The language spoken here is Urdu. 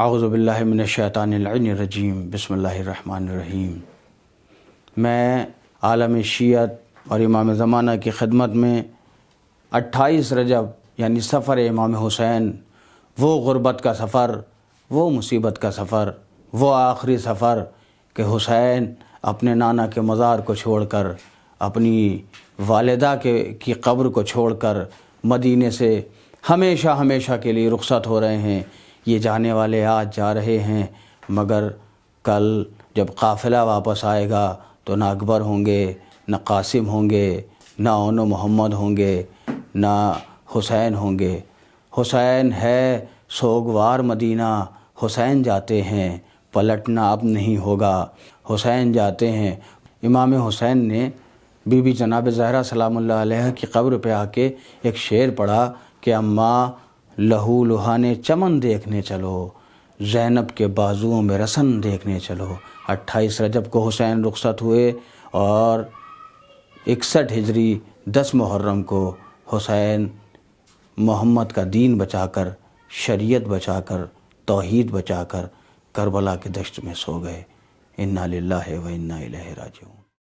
اعوذ باللہ من الشیطان اللعین الرجیم، بسم اللہ الرحمن الرحیم۔ میں عالم شیعت اور امام زمانہ کی خدمت میں 28 رجب یعنی سفر امام حسین، وہ غربت کا سفر، وہ مصیبت کا سفر، وہ آخری سفر کہ حسین اپنے نانا کے مزار کو چھوڑ کر، اپنی والدہ کی قبر کو چھوڑ کر مدینے سے ہمیشہ ہمیشہ کے لیے رخصت ہو رہے ہیں۔ یہ جانے والے آج جا رہے ہیں، مگر کل جب قافلہ واپس آئے گا تو نہ اکبر ہوں گے، نہ قاسم ہوں گے، نہ اون و محمد ہوں گے، نہ حسین ہوں گے۔ حسین ہے سوگوار مدینہ، حسین جاتے ہیں، پلٹنا اب نہیں ہوگا، حسین جاتے ہیں۔ امام حسین نے بی بی جناب زہرا سلام اللہ علیہ کی قبر پہ آ کے ایک شعر پڑھا کہ اماں لہو لہانے چمن دیکھنے چلو، زینب کے بازوؤں میں رسن دیکھنے چلو۔ 28 رجب کو حسین رخصت ہوئے اور 61 ہجری 10 محرم کو حسین محمد کا دین بچا کر، شریعت بچا کر، توحید بچا کر کربلا کے دشت میں سو گئے۔ انا للہ و انا الیہ راجعون۔